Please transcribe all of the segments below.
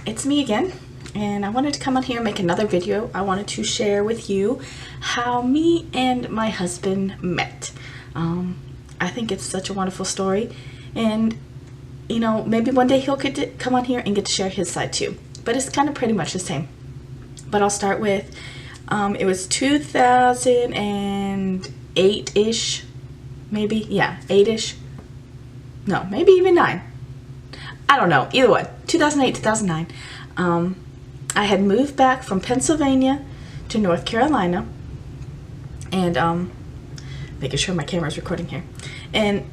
it's me again, and I wanted to come on here and make another video. I wanted to share with you how me and my husband met. I think it's such a wonderful story, and you know, maybe one day he'll get to come on here and get to share his side too, but it's kind of pretty much the same. But I'll start with it was 2008-ish, maybe, yeah, 8-ish, no, maybe even 9. I don't know, either way, 2008, 2009. I had moved back from Pennsylvania to North Carolina, and making sure my camera's recording here. And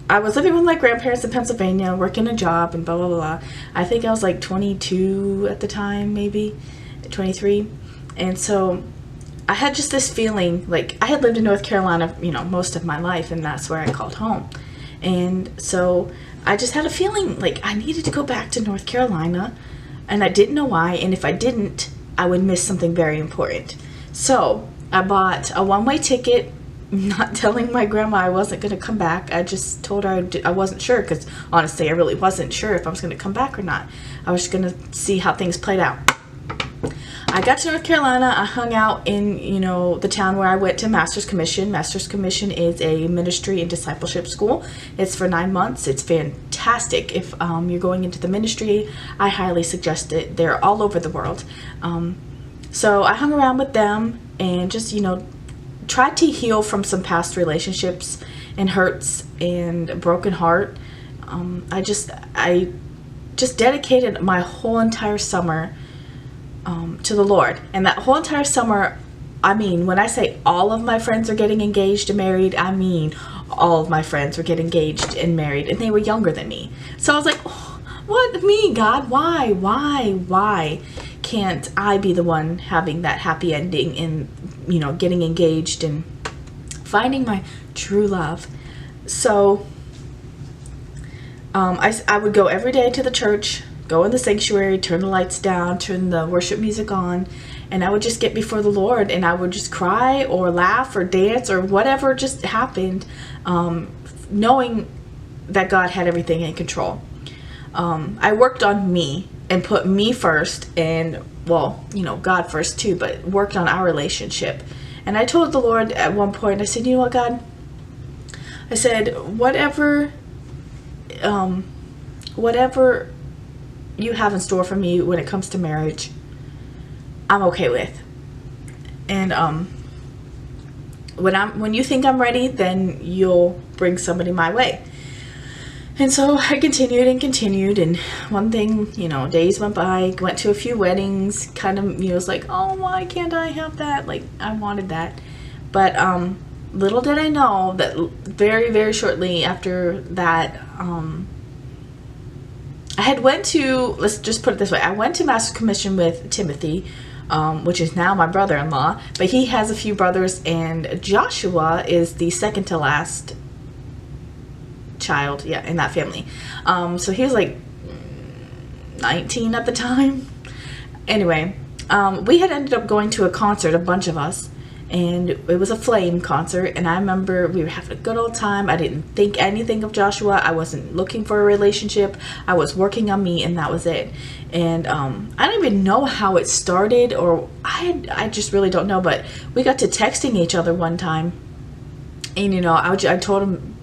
I was living with my grandparents in Pennsylvania, working a job and blah, blah, blah. I think I was like 22 at the time, maybe 23. And so I had just this feeling, like I had lived in North Carolina, you know, most of my life, and that's where I called home. And so I just had a feeling like I needed to go back to North Carolina, and I didn't know why, and if I didn't, I would miss something very important. So I bought a one-way ticket, not telling my grandma I wasn't going to come back. I just told her I wasn't sure, because honestly I really wasn't sure if I was going to come back or not. I was going to see how things played out. I got to North Carolina. I hung out in, you know, the town where I went to Master's Commission. Master's Commission is a ministry and discipleship school. It's for 9 months. It's fantastic. If you're going into the ministry, I highly suggest it. They're all over the world. So I hung around with them and just, you know, tried to heal from some past relationships and hurts and a broken heart. I just dedicated my whole entire summer to the Lord. And that whole entire summer, I mean, when I say all of my friends are getting engaged and married, I mean all of my friends were getting engaged and married, and they were younger than me. So I was like, oh, what, me, God? Why can't I be the one having that happy ending and, you know, getting engaged and finding my true love? So I would go every day to the church, go in the sanctuary, turn the lights down, turn the worship music on, and I would just get before the Lord, and I would just cry or laugh or dance or whatever just happened, knowing that God had everything in control. I worked on me and put me first, and, well, you know, God first too, but worked on our relationship. And I told the Lord at one point, I said, you know what, God? I said, whatever you have in store for me when it comes to marriage, I'm okay with. And when you think I'm ready, then you'll bring somebody my way. And so I continued, and one thing, you know, days went by, went to a few weddings, kind of, you know, was like, oh, why can't I have that? Like, I wanted that. But little did I know that very, very shortly after that, I had went to, let's just put it this way, I went to Master's Commission with Timothy, which is now my brother-in-law, but he has a few brothers, and Joshua is the second to last child, yeah, in that family. So he was like 19 at the time. Anyway, we had ended up going to a concert, a bunch of us, and it was a Flame concert, and I remember we were having a good old time. I didn't think anything of Joshua. I wasn't looking for a relationship. I was working on me, and that was it. And I don't even know how it started, or I just really don't know, but we got to texting each other one time, and, you know, I told him,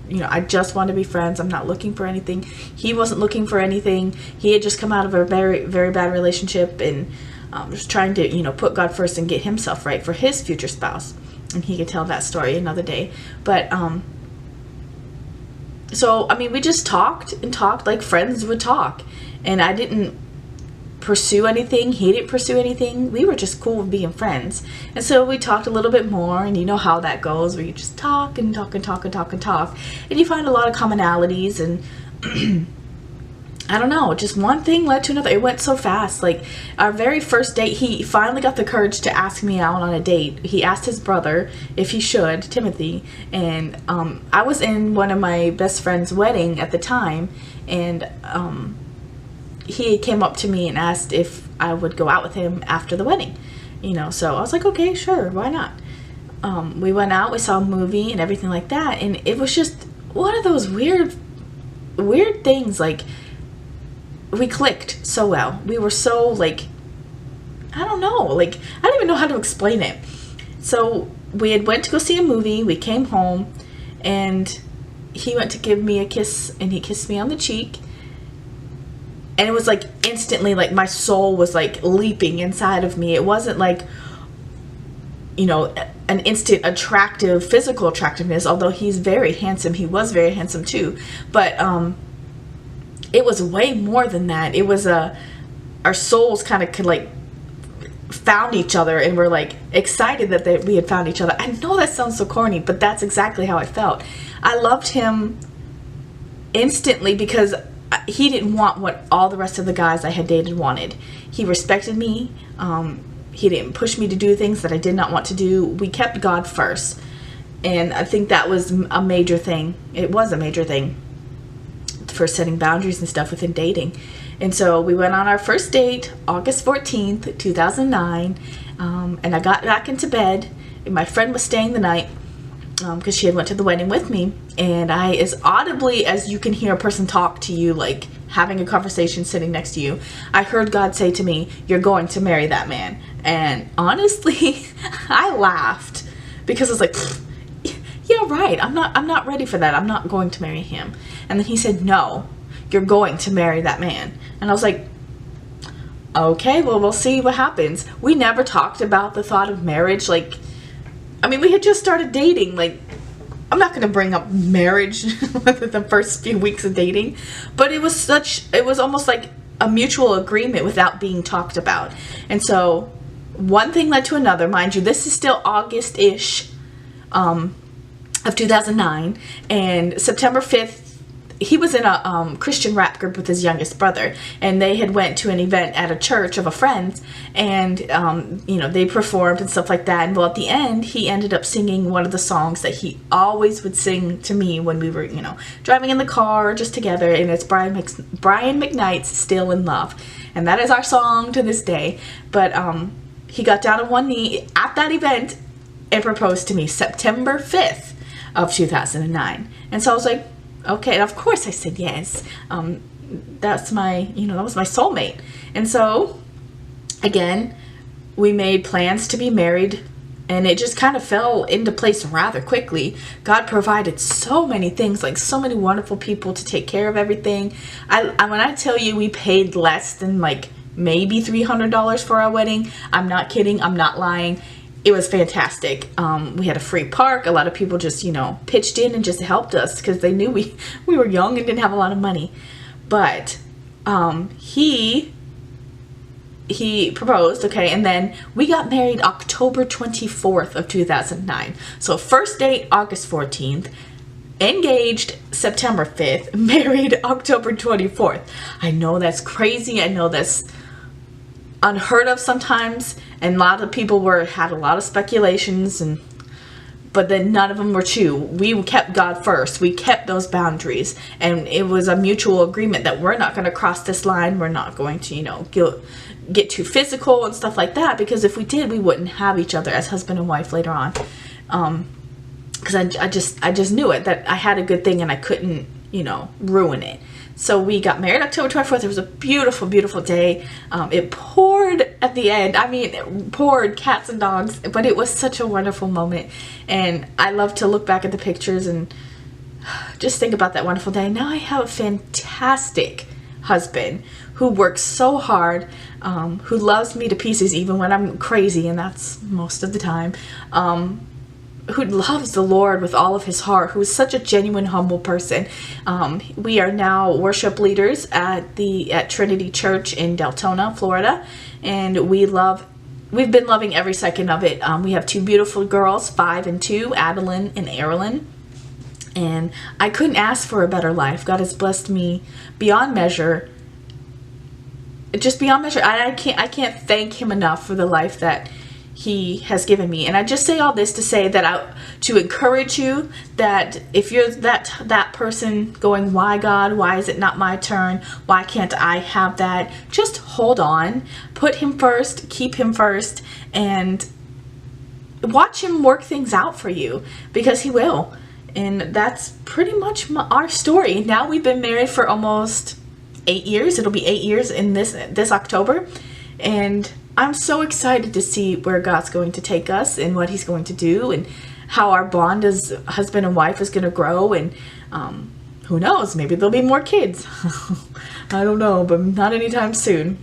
you know, I just want to be friends. I'm not looking for anything. He wasn't looking for anything. He had just come out of a very, very bad relationship, and just trying to, you know, put God first and get himself right for his future spouse. And he could tell that story another day. But so I mean, we just talked and talked like friends would talk, and I didn't pursue anything. He didn't pursue anything. We were just cool with being friends. And so we talked a little bit more, and you know how that goes, where you just talk and talk and talk and talk and talk, and you find a lot of commonalities. And I don't know, just one thing led to another. It went so fast. Like, our very first date, he finally got the courage to ask me out on a date. He asked his brother if he should, Timothy, and I was in one of my best friend's wedding at the time, and he came up to me and asked if I would go out with him after the wedding, you know. So I was like, okay, sure, why not? We went out, we saw a movie and everything like that, and it was just one of those weird things. Like, we clicked so well. We were so, like, I don't know, like, I don't even know how to explain it. So we had went to go see a movie. We came home, and he went to give me a kiss, and he kissed me on the cheek. And it was like instantly, like, my soul was like leaping inside of me. It wasn't like, you know, an instant attractive, physical attractiveness, although he's very handsome. He was very handsome too. But it was way more than that. It was our souls kind of like found each other, and we're like excited that we had found each other. I know that sounds so corny, but that's exactly how I felt. I loved him instantly because he didn't want what all the rest of the guys I had dated wanted. He respected me. He didn't push me to do things that I did not want to do. We kept God first. And I think that was a major thing. It was a major thing for setting boundaries and stuff within dating. And so we went on our first date, August 14th, 2009. And I got back into bed. And my friend was staying the night because she had went to the wedding with me. And I, as audibly as you can hear a person talk to you, like having a conversation sitting next to you, I heard God say to me, "You're going to marry that man." And honestly, I laughed because I was like, yeah, right. I'm not ready for that. I'm not going to marry him. And then he said, "No, you're going to marry that man." And I was like, okay, well, we'll see what happens. We never talked about the thought of marriage. Like, I mean, we had just started dating. Like, I'm not going to bring up marriage within the first few weeks of dating, but it was almost like a mutual agreement without being talked about. And so one thing led to another. Mind you, this is still August-ish of 2009, and September 5th, he was in a Christian rap group with his youngest brother, and they had went to an event at a church of a friend's, and you know, they performed and stuff like that. And well, at the end, he ended up singing one of the songs that he always would sing to me when we were, you know, driving in the car or just together, and it's Brian McKnight's "Still in Love," and that is our song to this day. But he got down on one knee at that event and proposed to me September 5th of 2009. And so I was like, okay, and of course I said yes. That's my, you know, that was my soulmate. And so, again, we made plans to be married, and it just kind of fell into place rather quickly. God provided so many things, like so many wonderful people to take care of everything. When I tell you we paid less than like maybe $300 for our wedding, I'm not kidding, I'm not lying. It was fantastic. We had a free park. A lot of people just, you know, pitched in and just helped us because they knew we were young and didn't have a lot of money. But he proposed, okay, and then we got married October 24th of 2009. So first date, August 14th. Engaged September 5th. Married October 24th. I know that's crazy. I know that's unheard of sometimes, and a lot of people had a lot of speculations, but then none of them were true. We kept God first. We kept those boundaries, and it was a mutual agreement that we're not going to cross this line. We're not going to, you know, get too physical and stuff like that, because if we did, we wouldn't have each other as husband and wife later on. Because I just knew it, that I had a good thing and I couldn't, you know, ruin it. So we got married October 24th. It was a beautiful, beautiful day. It poured at the end. I mean, it poured, cats and dogs, but it was such a wonderful moment. And I love to look back at the pictures and just think about that wonderful day. Now I have a fantastic husband who works so hard, who loves me to pieces even when I'm crazy, and that's most of the time. Who loves the Lord with all of his heart, who is such a genuine, humble person. We are now worship leaders at Trinity Church in Deltona, Florida, and we've been loving every second of it. We have two beautiful girls, 5 and 2, Adeline and Erilyn, and I couldn't ask for a better life. God has blessed me beyond measure, just beyond measure. I can't thank him enough for the life that he has given me. And I just say all this to say that to encourage you, that if you're that person going, why God, why is it not my turn, why can't I have that, just hold on, put him first, keep him first, and watch him work things out for you, because he will. And that's pretty much our story. Now we've been married for almost 8 years. It'll be 8 years in this October, and I'm so excited to see where God's going to take us and what he's going to do and how our bond as husband and wife is going to grow. And who knows, maybe there'll be more kids. I don't know, but not anytime soon.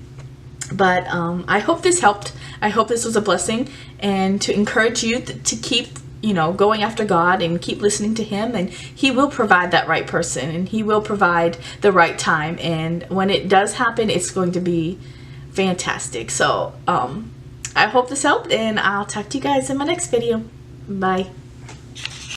But I hope this helped. I hope this was a blessing, and to encourage you to keep, you know, going after God and keep listening to him, and he will provide that right person, and he will provide the right time. And when it does happen, it's going to be fantastic. So I hope this helped, and I'll talk to you guys in my next video. Bye.